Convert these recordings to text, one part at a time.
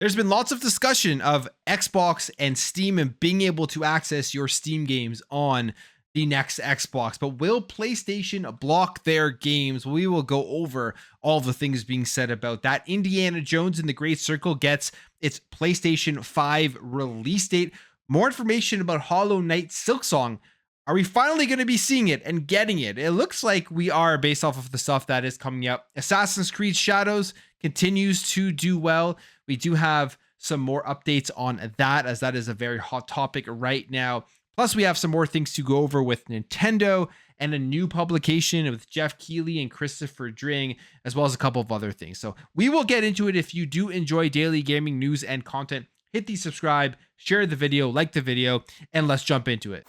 There's been lots of discussion of Xbox and Steam and being able to access your Steam games on the next Xbox, but will PlayStation block their games? We will go over all the things being said about that. Indiana Jones and the Great Circle gets its PlayStation 5 release date. More information about Hollow Knight Silksong. Are we finally going to be seeing it and getting it? It looks like we are based off of the stuff that is coming out. Assassin's Creed Shadows continues to do well. We do have some more updates on that, as that is a very hot topic right now. Plus, we have some more things to go over with Nintendo and a new publication with Jeff Keighley and Christopher Dring, as well as a couple of other things. So we will get into it. If you do enjoy daily gaming news and content, hit the subscribe, share the video, like the video, and let's jump into it.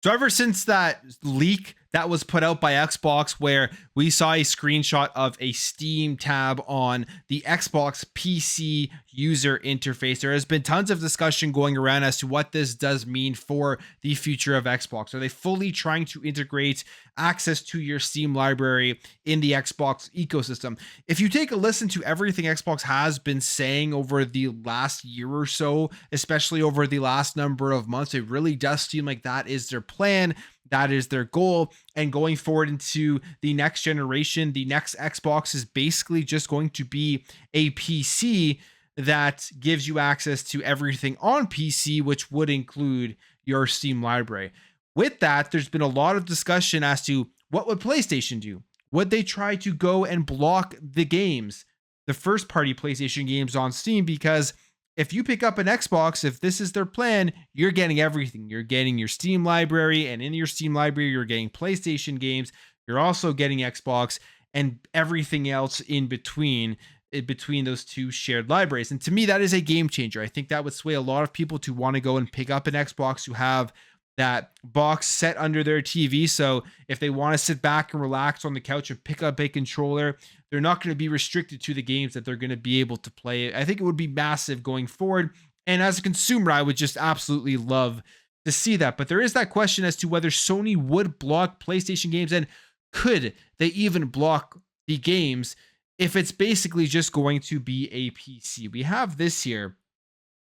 So ever since that leak that was put out by Xbox, where we saw a screenshot of a Steam tab on the Xbox PC user interface, there has been tons of discussion going around as to what this does mean for the future of Xbox. Are they fully trying to integrate access to your Steam library in the Xbox ecosystem? If you take a listen to everything Xbox has been saying over the last year or so, especially over the last number of months, it really does seem like that is their plan. That is their goal. And going forward into the next generation, the next Xbox is basically just going to be a PC that gives you access to everything on PC, which would include your Steam library. With that, there's been a lot of discussion as to what would PlayStation do? Would they try to go and block the games, the first party PlayStation games on Steam? Because if you pick up an Xbox, if this is their plan, you're getting everything. You're getting your Steam library, and in your Steam library, you're getting PlayStation games. You're also getting Xbox and everything else in between those two shared libraries. And to me, that is a game changer. I think that would sway a lot of people to want to go and pick up an Xbox, to have that box set under their TV. So if they want to sit back and relax on the couch and pick up a controller, they're not going to be restricted to the games that they're going to be able to play. I think it would be massive going forward. And as a consumer, I would just absolutely love to see that. But there is that question as to whether Sony would block PlayStation games, and could they even block the games if it's basically just going to be a PC. We have this here,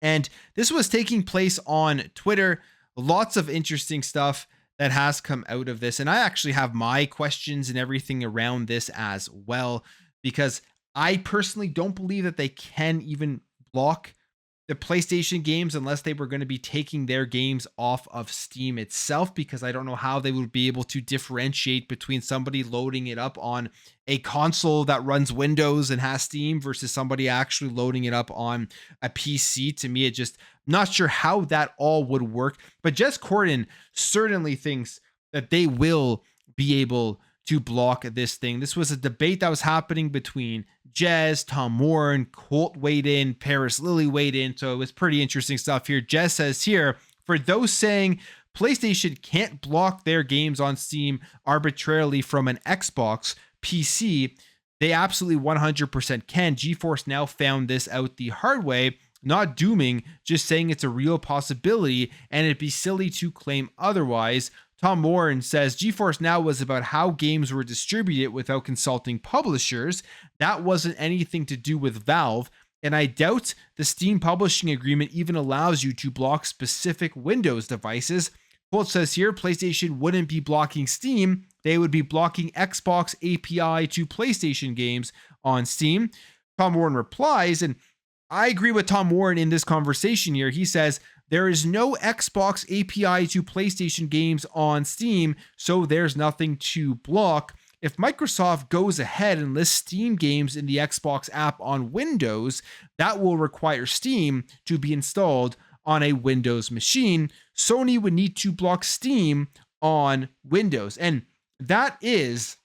and this was taking place on Twitter. Lots of interesting stuff that has come out of this. And I actually have my questions and everything around this as well, because I personally don't believe that they can even block the PlayStation games unless they were going to be taking their games off of Steam itself, because I don't know how they would be able to differentiate between somebody loading it up on a console that runs Windows and has Steam versus somebody actually loading it up on a PC. To me, it just not sure how that all would work. But Jez Corden certainly thinks that they will be able to block this thing. This was a debate that was happening between Jez, Tom Warren, Colt weighed in, Paris Lily weighed in. So it was pretty interesting stuff here. Jez says here, for those saying PlayStation can't block their games on Steam arbitrarily from an Xbox PC, they absolutely 100% can. GeForce Now found this out the hard way, not dooming, just saying it's a real possibility, and it'd be silly to claim otherwise. Tom Warren says GeForce Now was about how games were distributed without consulting publishers. That wasn't anything to do with Valve, and I doubt the Steam publishing agreement even allows you to block specific Windows devices. Colt says here, PlayStation wouldn't be blocking Steam, they would be blocking Xbox API to PlayStation games on Steam. Tom Warren replies, and I agree with Tom Warren in this conversation here. He says, there is no Xbox API to PlayStation games on Steam, so there's nothing to block. If Microsoft goes ahead and lists Steam games in the Xbox app on Windows, that will require Steam to be installed on a Windows machine. Sony would need to block Steam on Windows. And that is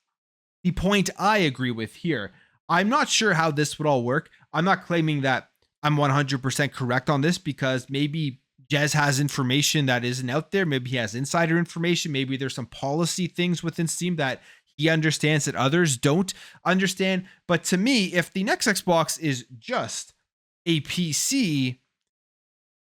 the point I agree with here. I'm not sure how this would all work. I'm not claiming that I'm 100% correct on this, because maybe Jez has information that isn't out there. Maybe he has insider information. Maybe there's some policy things within Steam that he understands that others don't understand. But to me, if the next Xbox is just a PC,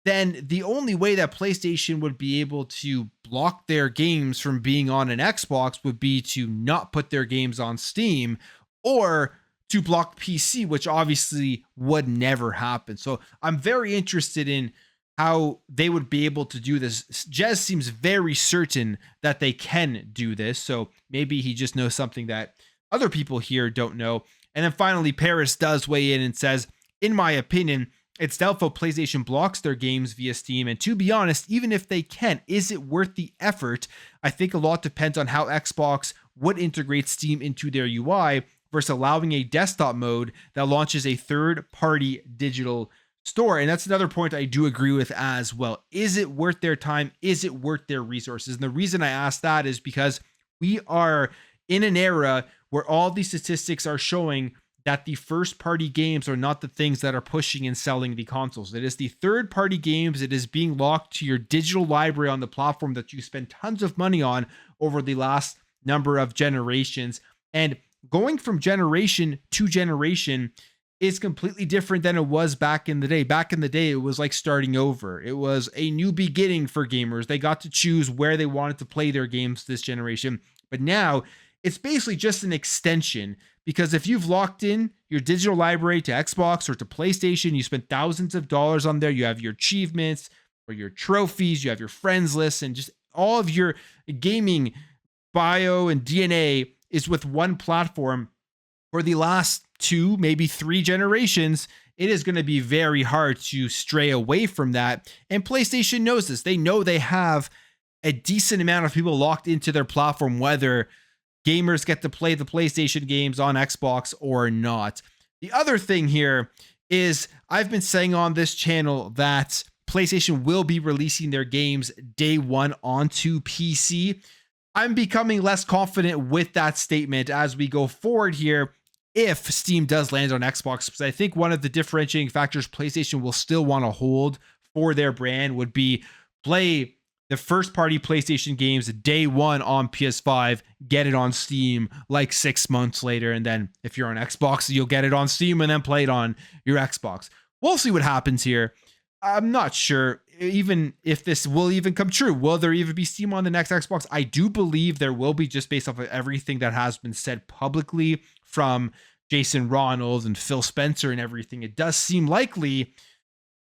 then the only way that PlayStation would be able to block their games from being on an Xbox would be to not put their games on Steam, or to block PC, which obviously would never happen. So I'm very interested in how they would be able to do this. Jez seems very certain that they can do this. So maybe he just knows something that other people here don't know. And then finally, Paris does weigh in and says, in my opinion, it's doubtful PlayStation blocks their games via Steam. And to be honest, even if they can, is it worth the effort? I think a lot depends on how Xbox would integrate Steam into their UI versus allowing a desktop mode that launches a third-party digital store. And that's another point I do agree with as well. Is it worth their time? Is it worth their resources? And the reason I ask that is because we are in an era where all these statistics are showing that the first party games are not the things that are pushing and selling the consoles. It is the third party games. It is being locked to your digital library on the platform that you spend tons of money on over the last number of generations. And going from generation to generation is completely different than it was back in the day. Back in the day, it was like starting over. It was a new beginning for gamers. They got to choose where they wanted to play their games this generation. But now it's basically just an extension, because if you've locked in your digital library to Xbox or to PlayStation, you spent thousands of dollars on there, you have your achievements or your trophies, you have your friends list, and just all of your gaming bio and DNA is with one platform for the last 2, maybe 3 generations. It is going to be very hard to stray away from that. And PlayStation knows this. They know they have a decent amount of people locked into their platform, whether gamers get to play the PlayStation games on Xbox or not. The other thing here is I've been saying on this channel that PlayStation will be releasing their games day one onto PC. I'm becoming less confident with that statement as we go forward here if Steam does land on Xbox, because I think one of the differentiating factors PlayStation will still want to hold for their brand would be play the first party PlayStation games day one on PS5, get it on Steam like 6 months later. And then if you're on Xbox, you'll get it on Steam and then play it on your Xbox. We'll see what happens here. I'm not sure even if this will even come true. Will there even be Steam on the next Xbox? I do believe there will be, just based off of everything that has been said publicly from Jason Ronald and Phil Spencer and everything. It does seem likely.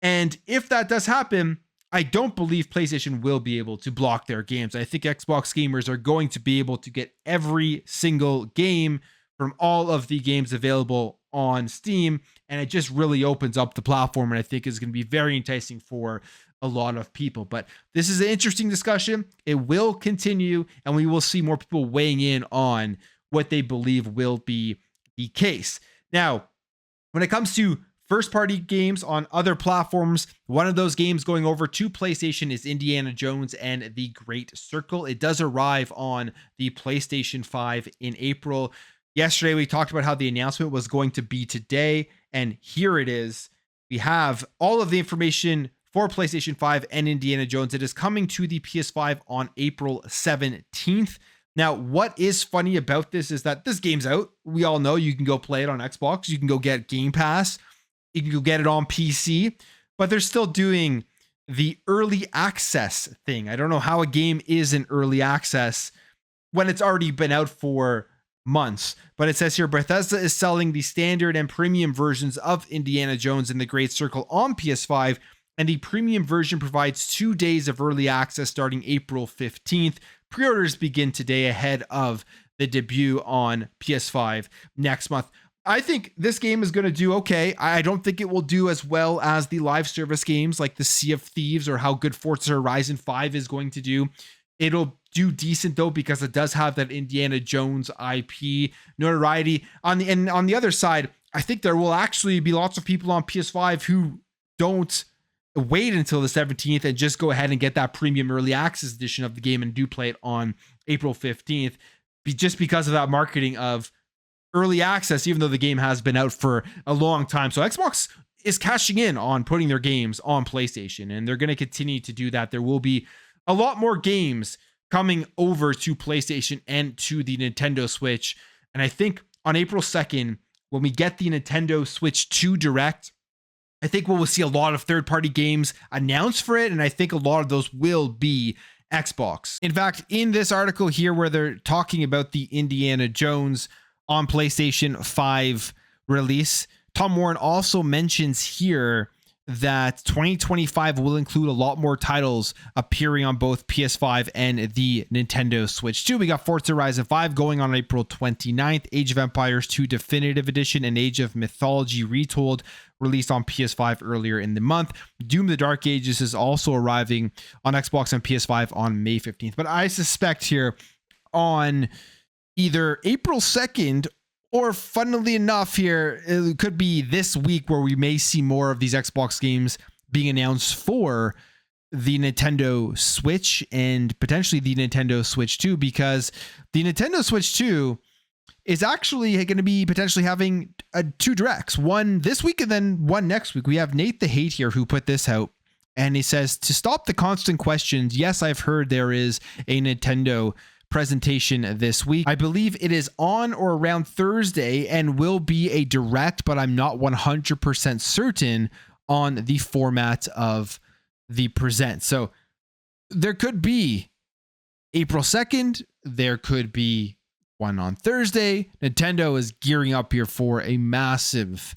And if that does happen, I don't believe PlayStation will be able to block their games. I think Xbox gamers are going to be able to get every single game from all of the games available on Steam, and it just really opens up the platform, and I think is going to be very enticing for a lot of people. But this is an interesting discussion. It will continue, and we will see more people weighing in on what they believe will be the case. Now, when it comes to first-party games on other platforms, one of those games going over to PlayStation is Indiana Jones and the Great Circle. It does arrive on the PlayStation 5 in April. Yesterday, we talked about how the announcement was going to be today, and here it is. We have all of the information for PlayStation 5 and Indiana Jones. It is coming to the PS5 on April 17th. Now, what is funny about this is that this game's out. We all know you can go play it on Xbox. You can go get Game Pass. You can go get it on PC, but they're still doing the early access thing. I don't know how a game is in early access when it's already been out for months, but it says here Bethesda is selling the standard and premium versions of Indiana Jones and the Great Circle on PS5, and the premium version provides 2 days of early access starting April 15th. Pre-orders begin today ahead of the debut on PS5 next month. I think this game is going to do okay. I don't think it will do as well as the live service games like the Sea of Thieves or how good Forza Horizon 5 is going to do. It'll do decent though, because it does have that Indiana Jones IP notoriety. On the other side, I think there will actually be lots of people on PS5 who don't wait until the 17th and just go ahead and get that premium early access edition of the game and do play it on April 15th, just because of that marketing of early access, even though the game has been out for a long time. So Xbox is cashing in on putting their games on PlayStation, and they're going to continue to do that. There will be a lot more games coming over to PlayStation and to the Nintendo Switch. And I think on April 2nd, when we get the Nintendo Switch 2 Direct, I think we'll see a lot of third-party games announced for it, and I think a lot of those will be Xbox. In fact, in this article here where they're talking about the Indiana Jones on PlayStation 5 release, Tom Warren also mentions here that 2025 will include a lot more titles appearing on both PS5 and the Nintendo Switch 2. We got Forza Horizon 5 going on April 29th, Age of Empires 2 Definitive Edition, and Age of Mythology Retold released on PS5 earlier in the month. Doom the Dark Ages is also arriving on Xbox and PS5 on May 15th. But I suspect here on either April 2nd or, funnily enough, here, it could be this week where we may see more of these Xbox games being announced for the Nintendo Switch and potentially the Nintendo Switch 2, because the Nintendo Switch 2 is actually going to be potentially having two directs, one this week and then one next week. We have Nate the Hate here who put this out, and he says, to stop the constant questions, yes, I've heard there is a Nintendo presentation this week. I believe it is on or around Thursday and will be a direct, but I'm not 100% certain on the format of the present. So there could be April 2nd, there could be one on Thursday. Nintendo is gearing up here for a massive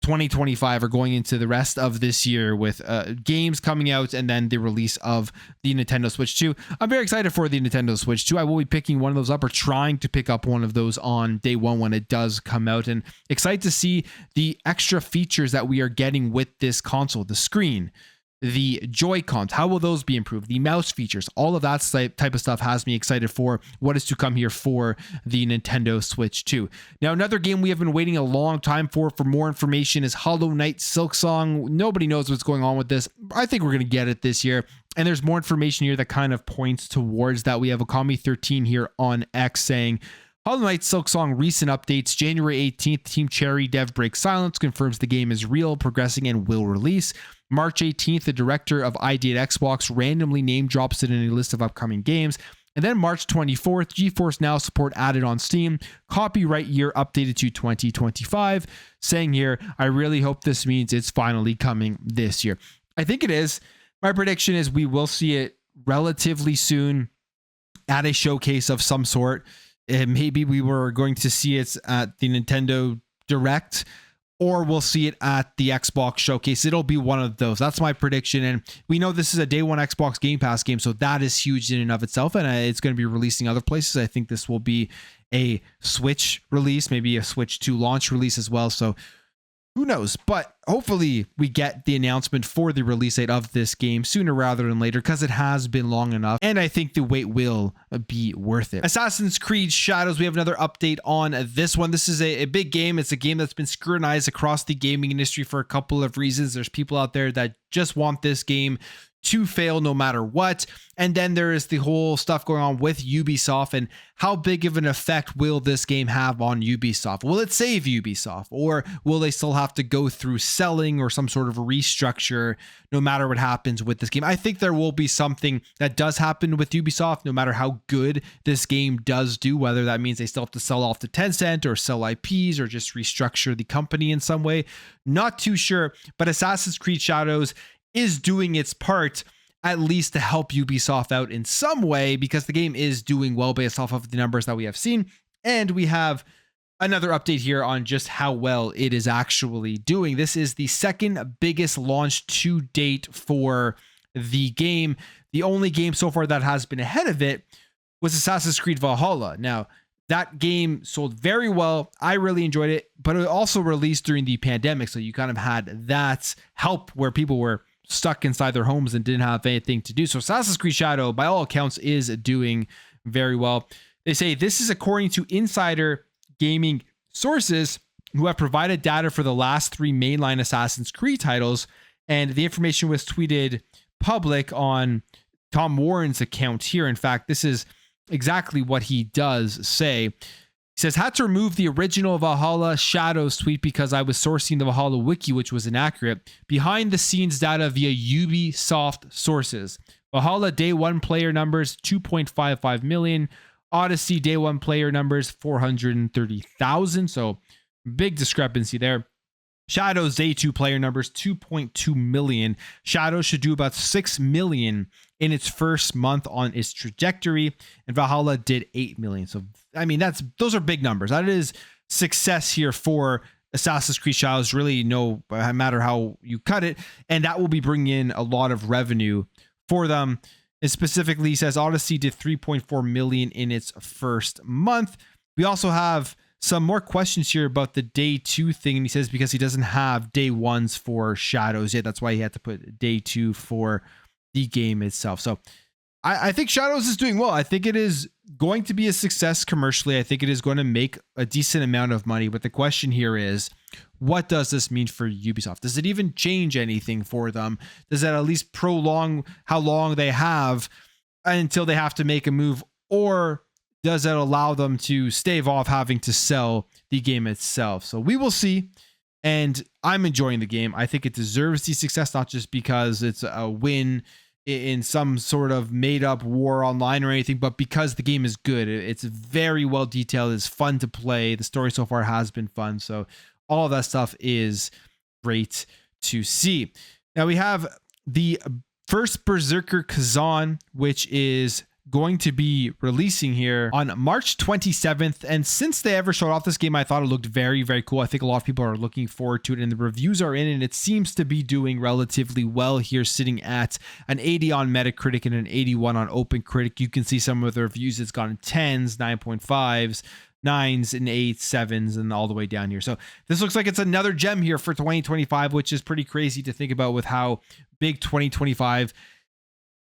2025 or going into the rest of this year with games coming out and then the release of the Nintendo Switch 2. I'm very excited for the Nintendo Switch 2. I will be picking one of those up or trying to pick up one of those on day one when it does come out, and excited to see the extra features that we are getting with this console. The screen, the Joy-Cons, how will those be improved? The mouse features, all of that type of stuff has me excited for what is to come here for the Nintendo Switch 2. Now, another game we have been waiting a long time for more information is Hollow Knight Silksong. Nobody knows what's going on with this. I think we're going to get it this year. And there's more information here that kind of points towards that. We have Okami13 here on X saying, Hollow Knight Silksong recent updates. January 18th, Team Cherry dev breaks silence, confirms the game is real, progressing, and will release. March 18th, the director of ID at Xbox randomly name drops it in a list of upcoming games. And then March 24th, GeForce Now support added on Steam. Copyright year updated to 2025. Saying here, I really hope this means it's finally coming this year. I think it is. My prediction is we will see it relatively soon at a showcase of some sort. Maybe we were going to see it at the Nintendo Direct, or we'll see it at the Xbox showcase. It'll be one of those. That's my prediction. And we know this is a day one Xbox Game Pass game, so that is huge in and of itself. And it's going to be releasing other places. I think this will be a Switch release, maybe a Switch 2 launch release as well. So who knows? But hopefully we get the announcement for the release date of this game sooner rather than later, because it has been long enough, and I think the wait will be worth it. Assassin's Creed Shadows, we have another update on this one. This is a big game. It's a game that's been scrutinized across the gaming industry for a couple of reasons. There's people out there that just want this game to fail no matter what. And then there is the whole stuff going on with Ubisoft, and how big of an effect will this game have on Ubisoft? Will it save Ubisoft, or will they still have to go through selling or some sort of restructure no matter what happens with this game? I think there will be something that does happen with Ubisoft no matter how good this game does do, whether that means they still have to sell off to Tencent or sell IPs or just restructure the company in some way. Not too sure, but Assassin's Creed Shadows is doing its part at least to help Ubisoft out in some way, because the game is doing well based off of the numbers that we have seen. And we have another update here on just how well it is actually doing. This is the second biggest launch to date for the game. The only game so far that has been ahead of it was Assassin's Creed Valhalla. Now, that game sold very well. I really enjoyed it, but it also released during the pandemic. So you kind of had that help where people were stuck inside their homes and didn't have anything to do. So Assassin's Creed Shadow, by all accounts, is doing very well. They say this is according to insider gaming sources who have provided data for the last three mainline Assassin's Creed titles. And the information was tweeted public on Tom Warren's account here. In fact, this is exactly what he does say. He says, had to remove the original Valhalla Shadows tweet because I was sourcing the Valhalla wiki, which was inaccurate. Behind the scenes data via Ubisoft sources. Valhalla day one player numbers, 2.55 million. Odyssey day one player numbers, 430,000. So big discrepancy there. Shadow's day 2 player numbers 2.2 million. Shadow should do about 6 million in its first month on its trajectory, and Valhalla did 8 million. So I mean, those are big numbers. That is success here for Assassin's Creed Shadows, really no matter how you cut it, and that will be bringing in a lot of revenue for them. And specifically, he says Odyssey did 3.4 million in its first month. We also have some more questions here about the day 2 thing, and he says because he doesn't have day 1s for Shadows yet, that's why he had to put day 2 for the game itself. So I think Shadows is doing well. I think it is going to be a success commercially. I think it is going to make a decent amount of money, but the question here is, what does this mean for Ubisoft? Does it even change anything for them? Does that at least prolong how long they have until they have to make a move, or does that allow them to stave off having to sell the game itself? So we will see. And I'm enjoying the game. I think it deserves the success, not just because it's a win in some sort of made up war online or anything, but because the game is good. It's very well detailed. It's fun to play. The story so far has been fun. So all of that stuff is great to see. Now we have the first Berserker Khazan, which is going to be releasing here on March 27th. And since they ever showed off this game, I thought it looked very, very cool. I think a lot of people are looking forward to it, and the reviews are in, and it seems to be doing relatively well here, sitting at an 80 on Metacritic and an 81 on OpenCritic. You can see some of the reviews. It's gone 10s, 9.5s, 9s and 8s, 7s, and all the way down here. So this looks like it's another gem here for 2025, which is pretty crazy to think about with how big 2025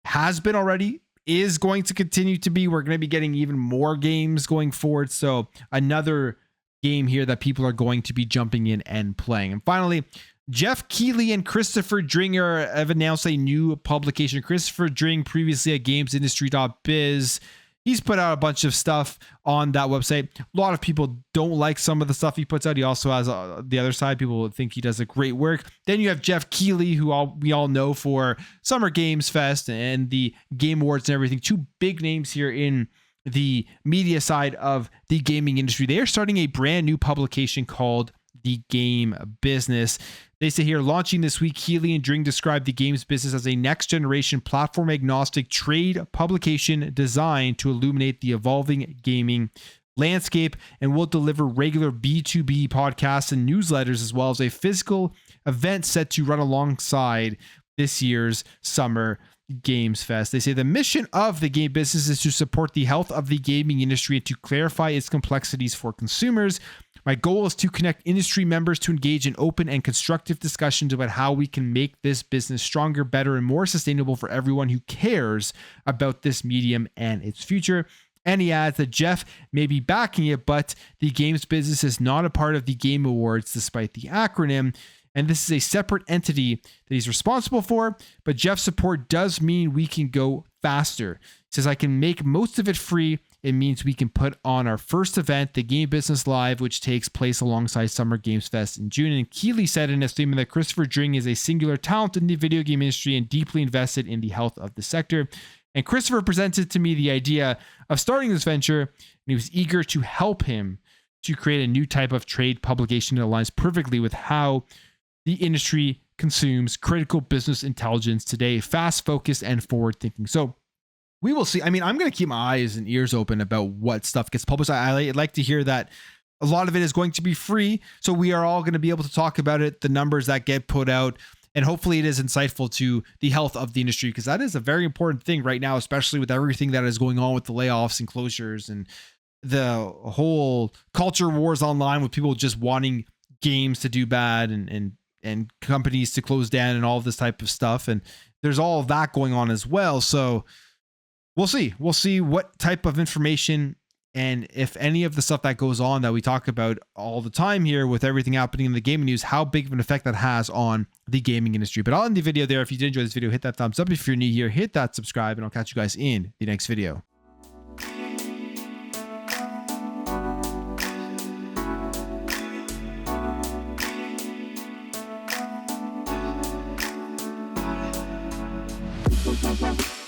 has been already, is going to continue to be. We're going to be getting even more games going forward. So another game here that people are going to be jumping in and playing. And finally, Jeff Keighley and Christopher Dringer have announced a new publication. Christopher Dring, previously at gamesindustry.biz, he's put out a bunch of stuff on that website. A lot of people don't like some of the stuff he puts out. He also has the other side. People think he does a great work. Then you have Jeff Keighley, who we all know for Summer Games Fest and the Game Awards and everything. Two big names here in the media side of the gaming industry. They are starting a brand new publication called The Game Business. They say here, launching this week, Keighley and Dring described the games business as a next-generation platform-agnostic trade publication designed to illuminate the evolving gaming landscape, and will deliver regular B2B podcasts and newsletters, as well as a physical event set to run alongside this year's Summer Games Fest. They say the mission of the game business is to support the health of the gaming industry and to clarify its complexities for consumers. My goal is to connect industry members to engage in open and constructive discussions about how we can make this business stronger, better, and more sustainable for everyone who cares about this medium and its future. And he adds that Jeff may be backing it, but the games business is not a part of the Game Awards despite the acronym. And this is a separate entity that he's responsible for, but Jeff's support does mean we can go faster. He says, I can make most of it free. It means we can put on our first event, the Game Business Live, which takes place alongside Summer Games Fest in June. And Keighley said in a statement that Christopher Dring is a singular talent in the video game industry and deeply invested in the health of the sector. And Christopher presented to me the idea of starting this venture, and he was eager to help him to create a new type of trade publication that aligns perfectly with how the industry consumes critical business intelligence today, fast, focused, and forward-thinking. So we will see. I mean, I'm going to keep my eyes and ears open about what stuff gets published. I like to hear that a lot of it is going to be free, so we are all going to be able to talk about it, the numbers that get put out, and hopefully it is insightful to the health of the industry, because that is a very important thing right now, especially with everything that is going on with the layoffs and closures and the whole culture wars online with people just wanting games to do bad and companies to close down and all of this type of stuff. And there's all of that going on as well. So we'll see. We'll see what type of information and if any of the stuff that goes on that we talk about all the time here with everything happening in the gaming news, how big of an effect that has on the gaming industry. But I'll end the video there. If you did enjoy this video, hit that thumbs up. If you're new here, hit that subscribe, and I'll catch you guys in the next video. We'll be right back.